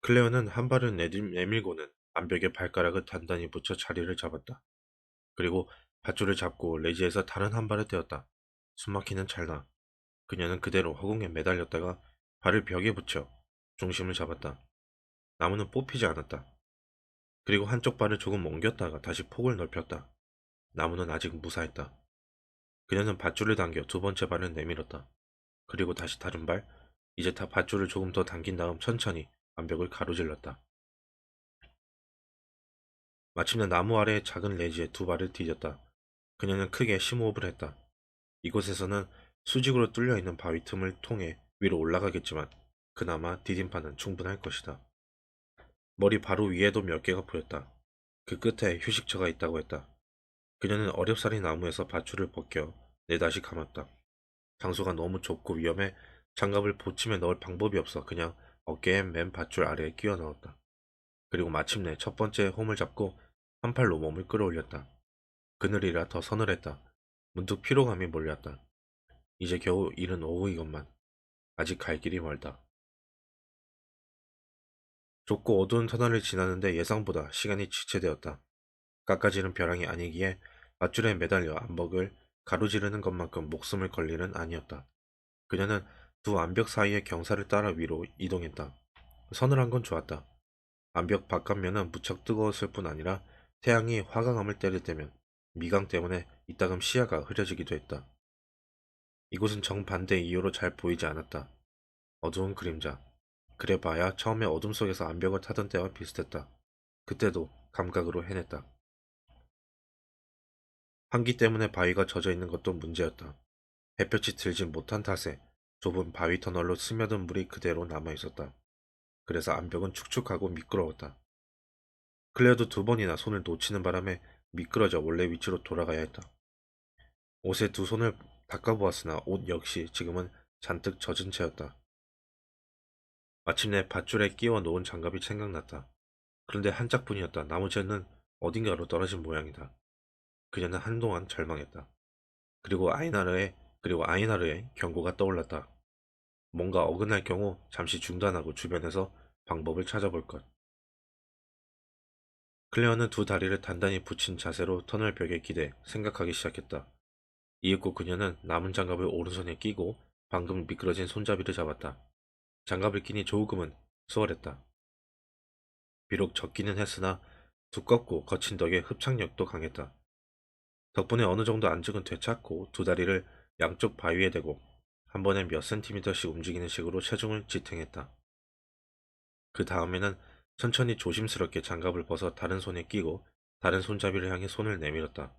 클레어는 한 발을 내밀고는 암벽에 발가락을 단단히 붙여 자리를 잡았다. 그리고 밧줄을 잡고 레지에서 다른 한 발을 떼었다. 숨막히는 찰나 그녀는 그대로 허공에 매달렸다가 발을 벽에 붙여 중심을 잡았다. 나무는 뽑히지 않았다. 그리고 한쪽 발을 조금 옮겼다가 다시 폭을 넓혔다. 나무는 아직 무사했다. 그녀는 밧줄을 당겨 두 번째 발을 내밀었다. 그리고 다시 다른 발, 이제 다 밧줄을 조금 더 당긴 다음 천천히 암벽을 가로질렀다. 마침내 나무 아래의 작은 레지에 두 발을 디뎠다. 그녀는 크게 심호흡을 했다. 이곳에서는 수직으로 뚫려있는 바위 틈을 통해 위로 올라가겠지만 그나마 디딤판은 충분할 것이다. 머리 바로 위에도 몇 개가 보였다. 그 끝에 휴식처가 있다고 했다. 그녀는 어렵사리 나무에서 밧줄을 벗겨 내다시 감았다. 장소가 너무 좁고 위험해 장갑을 보침에 넣을 방법이 없어 그냥 어깨에 맨 밧줄 아래에 끼워 넣었다. 그리고 마침내 첫 번째 홈을 잡고 한 팔로 몸을 끌어올렸다. 그늘이라 더 서늘했다. 문득 피로감이 몰렸다. 이제 겨우 이른 오후이건만. 아직 갈 길이 멀다. 좁고 어두운 터널을 지나는데 예상보다 시간이 지체되었다. 깎아지른 벼랑이 아니기에 밧줄에 매달려 암벽을 가로지르는 것만큼 목숨을 걸 일은 아니었다. 그녀는 두 암벽 사이의 경사를 따라 위로 이동했다. 서늘한 건 좋았다. 암벽 바깥면은 무척 뜨거웠을 뿐 아니라 태양이 화강암을 때릴 때면 미강 때문에 이따금 시야가 흐려지기도 했다. 이곳은 정반대 이유로 잘 보이지 않았다. 어두운 그림자. 그래봐야 처음에 어둠 속에서 암벽을 타던 때와 비슷했다. 그때도 감각으로 해냈다. 환기 때문에 바위가 젖어 있는 것도 문제였다. 햇볕이 들지 못한 탓에 좁은 바위 터널로 스며든 물이 그대로 남아 있었다. 그래서 암벽은 축축하고 미끄러웠다. 클레어도 두 번이나 손을 놓치는 바람에 미끄러져 원래 위치로 돌아가야 했다. 옷에 두 손을 닦아보았으나 옷 역시 지금은 잔뜩 젖은 채였다. 마침내 밧줄에 끼워 놓은 장갑이 생각났다. 그런데 한 짝뿐이었다. 나머지는 어딘가로 떨어진 모양이다. 그녀는 한동안 절망했다. 그리고 아이나르의 경고가 떠올랐다. 뭔가 어긋날 경우 잠시 중단하고 주변에서 방법을 찾아볼 것. 클레어는 두 다리를 단단히 붙인 자세로 터널 벽에 기대 생각하기 시작했다. 이윽고 그녀는 남은 장갑을 오른손에 끼고 방금 미끄러진 손잡이를 잡았다. 장갑을 끼니 조금은 수월했다. 비록 젖기는 했으나 두껍고 거친 덕에 흡착력도 강했다. 덕분에 어느 정도 안정은 되찾고 두 다리를 양쪽 바위에 대고 한 번에 몇 센티미터씩 움직이는 식으로 체중을 지탱했다. 그 다음에는 천천히 조심스럽게 장갑을 벗어 다른 손에 끼고 다른 손잡이를 향해 손을 내밀었다.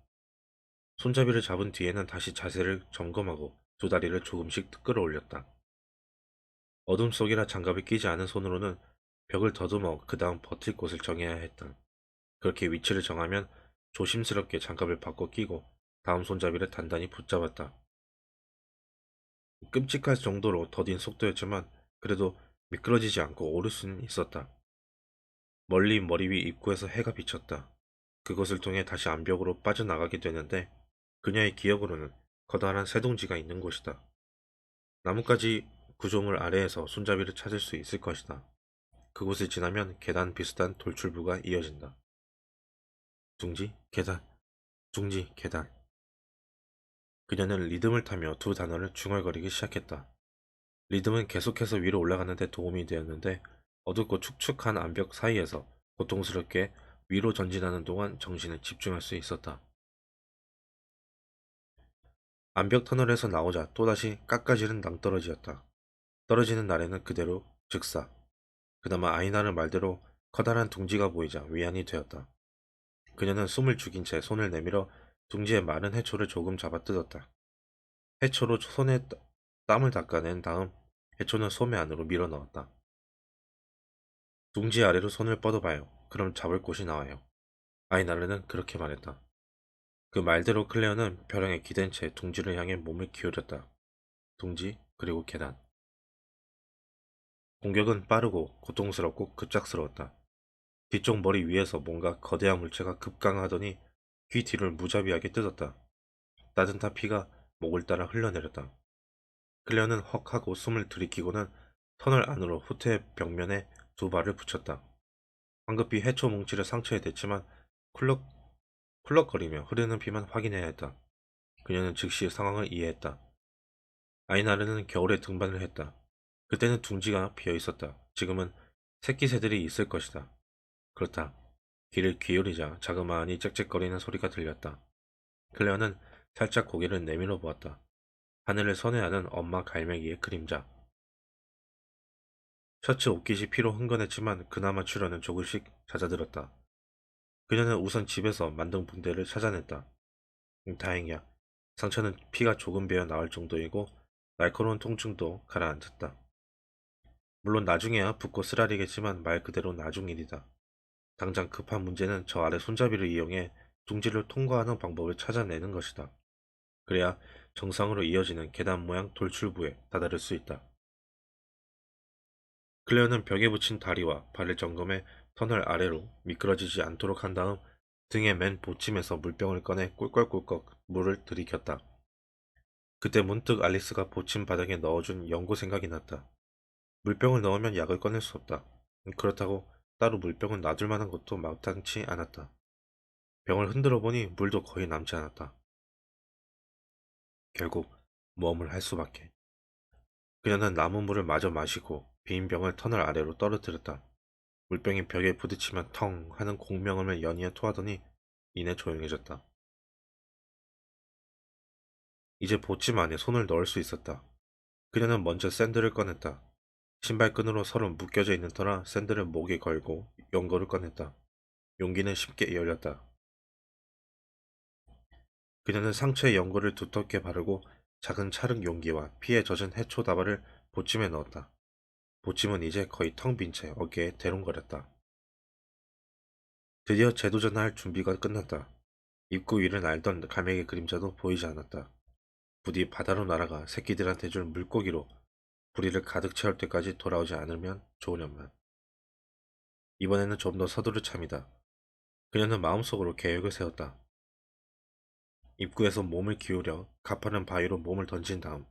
손잡이를 잡은 뒤에는 다시 자세를 점검하고 두 다리를 조금씩 끌어올렸다. 어둠 속이라 장갑을 끼지 않은 손으로는 벽을 더듬어 그 다음 버틸 곳을 정해야 했다. 그렇게 위치를 정하면 조심스럽게 장갑을 바꿔 끼고 다음 손잡이를 단단히 붙잡았다. 끔찍할 정도로 더딘 속도였지만 그래도 미끄러지지 않고 오를 수는 있었다. 멀리 머리 위 입구에서 해가 비쳤다. 그것을 통해 다시 암벽으로 빠져나가게 되는데 그녀의 기억으로는 커다란 새동지가 있는 곳이다. 나뭇가지 구조물 아래에서 손잡이를 찾을 수 있을 것이다. 그곳을 지나면 계단 비슷한 돌출부가 이어진다. 둥지, 계단, 둥지, 계단. 그녀는 리듬을 타며 두 단어를 중얼거리기 시작했다. 리듬은 계속해서 위로 올라가는 데 도움이 되었는데 어둡고 축축한 암벽 사이에서 고통스럽게 위로 전진하는 동안 정신을 집중할 수 있었다. 암벽 터널에서 나오자 또다시 깎아지른 낭떠러지였다. 떨어지는 날에는 그대로 즉사. 그나마 아이나를 말대로 커다란 둥지가 보이자 위안이 되었다. 그녀는 숨을 죽인 채 손을 내밀어 둥지의 마른 해초를 조금 잡아뜯었다. 해초로 손에 땀을 닦아낸 다음 해초는 소매 안으로 밀어 넣었다. 둥지 아래로 손을 뻗어봐요. 그럼 잡을 곳이 나와요. 아이나르는 그렇게 말했다. 그 말대로 클레어는 벼랑에 기댄 채 둥지를 향해 몸을 기울였다. 둥지, 그리고 계단. 공격은 빠르고 고통스럽고 급작스러웠다. 뒤쪽 머리 위에서 뭔가 거대한 물체가 급강하더니 귀 뒤를 무자비하게 뜯었다. 따뜻한 피가 목을 따라 흘러내렸다. 클레어는 헉 하고 숨을 들이키고는 터널 안으로 후퇴 벽면에 두 발을 붙였다. 황급히 해초 뭉치를 상처에 댔지만 쿨럭거리며 흐르는 피만 확인해야 했다. 그녀는 즉시 상황을 이해했다. 아이나르는 겨울에 등반을 했다. 그때는 둥지가 비어 있었다. 지금은 새끼 새들이 있을 것이다. 그렇다. 귀를 기울이자 자그마하니 짹짹거리는 소리가 들렸다. 클레어는 살짝 고개를 내밀어 보았다. 하늘을 선회하는 엄마 갈매기의 그림자. 셔츠 옷깃이 피로 흥건했지만 그나마 출혈은 조금씩 잦아들었다. 그녀는 우선 집에서 만든 붕대를 찾아냈다. 다행이야. 상처는 피가 조금 배어 나올 정도이고 날카로운 통증도 가라앉았다. 물론 나중에야 붓고 쓰라리겠지만 말 그대로 나중 일이다. 당장 급한 문제는 저 아래 손잡이를 이용해 둥지를 통과하는 방법을 찾아내는 것이다. 그래야 정상으로 이어지는 계단 모양 돌출부에 다다를 수 있다. 클레어는 벽에 붙인 다리와 발을 점검해 터널 아래로 미끄러지지 않도록 한 다음 등의 맨 보침에서 물병을 꺼내 꿀꺽꿀꺽 물을 들이켰다. 그때 문득 알리스가 보침 바닥에 넣어준 연고 생각이 났다. 물병을 넣으면 약을 꺼낼 수 없다. 그렇다고 따로 물병을 놔둘 만한 것도 마땅치 않았다. 병을 흔들어 보니 물도 거의 남지 않았다. 결국 모험을 할 수밖에. 그녀는 남은 물을 마저 마시고 빈 병을 터널 아래로 떨어뜨렸다. 물병이 벽에 부딪히면 텅 하는 공명음을 연이어 토하더니 이내 조용해졌다. 이제 보침 안에 손을 넣을 수 있었다. 그녀는 먼저 샌들을 꺼냈다. 신발끈으로 서로 묶여져 있는 터라 샌들을 목에 걸고 연고를 꺼냈다. 용기는 쉽게 열렸다. 그녀는 상처에 연고를 두텁게 바르고 작은 찰흙 용기와 피에 젖은 해초 다발을 보침에 넣었다. 보침은 이제 거의 텅 빈 채 어깨에 대롱거렸다. 드디어 재도전할 준비가 끝났다. 입구 위를 날던 갈매기 그림자도 보이지 않았다. 부디 바다로 날아가 새끼들한테 줄 물고기로 부리를 가득 채울 때까지 돌아오지 않으면 좋으련만. 이번에는 좀 더 서두를 참이다. 그녀는 마음속으로 계획을 세웠다. 입구에서 몸을 기울여 가파른 바위로 몸을 던진 다음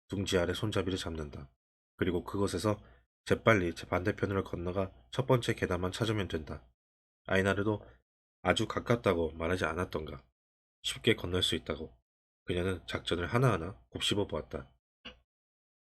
둥지 아래 손잡이를 잡는다. 그리고 그곳에서 재빨리 제 반대편으로 건너가 첫 번째 계단만 찾으면 된다. 아이나르도 아주 가깝다고 말하지 않았던가. 쉽게 건널 수 있다고. 그녀는 작전을 하나하나 곱씹어 보았다.